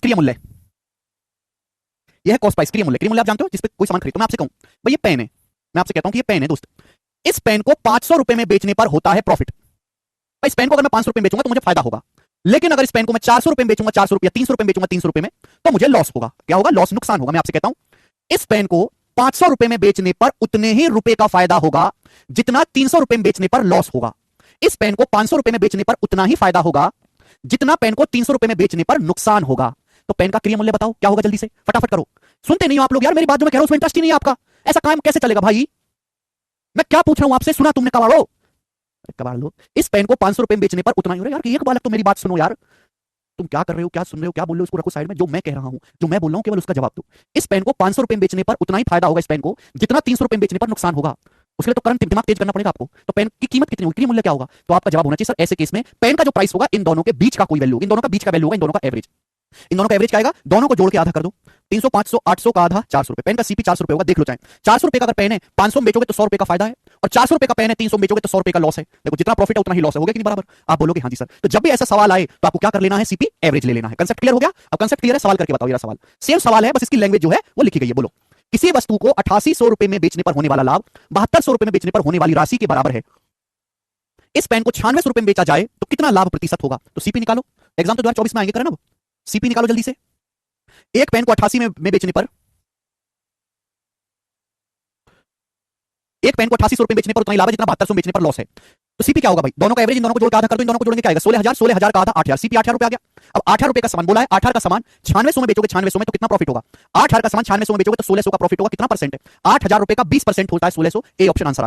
क्रिया मूल्य, यह है कॉस्ट प्राइस। क्रिया मूल्य, क्रिया मूल्य आप जानते हो जिस पे कोई सामान खरीदो। मैं आपसे कहूं भाई ये पेन है, मैं आपसे कहता हूं कि ये पेन है दोस्त, इस पेन को 500 रुपए में बेचने पर होता है प्रॉफिट। भाई इस पेन को अगर मैं 500 रुपए में बेचूंगा तो मुझे फायदा होगा, लेकिन अगर इस पेन को मैं 400 रुपए में बेचूंगा, 400 रुपया, 300 रुपए में बेचूंगा 300 रुपए में, तो मुझे लॉस होगा। क्या होगा? लॉस, नुकसान होगा। मैं आपसे कहता हूं इस पेन को 500 रुपए में बेचने पर उतने ही रुपए का फायदा होगा जितना 300 रुपए में बेचने पर लॉस होगा। इस पेन को 500 रुपए में बेचने पर उतना ही फायदा होगा जितना पेन को 300 रुपए में बेचने पर नुकसान होगा। तो पेन का क्रिया मूल्य बताओ क्या होगा? जल्दी से फटाफट करो। सुनते नहीं हो आप लोग यार मेरी बात, जो मैं कह रहा हूं उसमें इंटरेस्ट ही नहीं है आपका। ऐसा काम कैसे चलेगा भाई? मैं क्या पूछ रहा हूं आपसे, सुना तुमने? कबाड़ो, कबाड़ लो। इस पेन को 500 रुपए में बेचने पर उतना ही हो रहा है यार। एक बार तो मेरी बात सुनो यार, तुम क्या कर रहे हो, क्या सुन रहे हो, क्या बोल रहे हो, उसको रखो साइड में। जो मैं कह रहा हूं, जो मैं बोल रहा हूं, केवल उसका जवाब दो। इस पेन को 500 रुपए में बेचने पर उतना ही फायदा होगा इस पेन को जितना 300 रुपए में बेचने पर नुकसान होगा। उसके लिए तो करंट दिमाग तेज करना पड़ेगा आपको। तो पेन की कीमत कितनी होगी, क्रिया मूल्य क्या होगा? तो आपका जवाब होना चाहिए सर ऐसे केस में पेन का जो प्राइस होगा इन दोनों के बीच का कोई वैल्यू होगा, इन दोनों का बीच का वैल्यू होगा, इन दोनों का एवरेज। इन दोनों का एवरेज क्या आएगा? दोनों को जोड़ के आधा कर दो। 300, 500, 800 का आधा 400 रुपए। पेन का सीपी 400 रुपए होगा, देख लो चाहे। 400 रुपए का अगर पेन है 500 में बेचोगे तो 100 रुपए का फायदा है, और 400 रुपए का पेन है 300 में बेचोगे तो 100 रुपए का लॉस है। देखो जितना प्रॉफिट है उतना ही लॉस है, हो गया कि नहीं बराबर? आप बोलोगे हाँ जी सर। तो जब भी ऐसा सवाल आए तो आपको क्या कर लेना है? सीपी एवरेज ले लेना है। कंसेप्ट क्लियर हो गया? अब कंसेप्ट क्लियर है, सवाल करके बताओ। ये सवाल सेम सवाल है, बस इसकी लैंग्वेज जो है वो लिखी गई है। बोलो, किसी वस्तु को 8800 रुपए में बेचने पर होने वाला लाभ 7200 रुपए में बेचने पर होने वाली राशि के बराबर है। इस पेन को 9600 रुपए में बेचा जाए तो कितना लाभ प्रतिशत होगा? तो सीपी निकालो। एग्जाम तो 2024 में आएंगे, करें ना? सीपी निकालो जल्दी से। एक पेन को 88 में बेचने पर, एक पेन को 8800 रुपए बेचने पर उतना ही लाभ है जितना 7200 बेचने पर लॉस है। तो सीपी क्या होगा भाई? दोनों का एवरेज, इन दोनों को जोड़ के आधा कर दो। इन दोनों को जोड़ेंगे क्या आएगा? 16000, 16000 का आधा 8000, सीपी 8000 रुपए आ गया। अब 8000 रुपए का सामान बोला है, 8000 का सामान 9600 में बेचोगे, 9600 में तो कितना प्रॉफिट होगा? 8000 का सामान 9600 में बेचोगे तो 1600 का प्रॉफिट होगा। कितना परसेंट है? 8000 रुपए का 20% होता है 1600। ए ऑप्शन आंसर आ गया।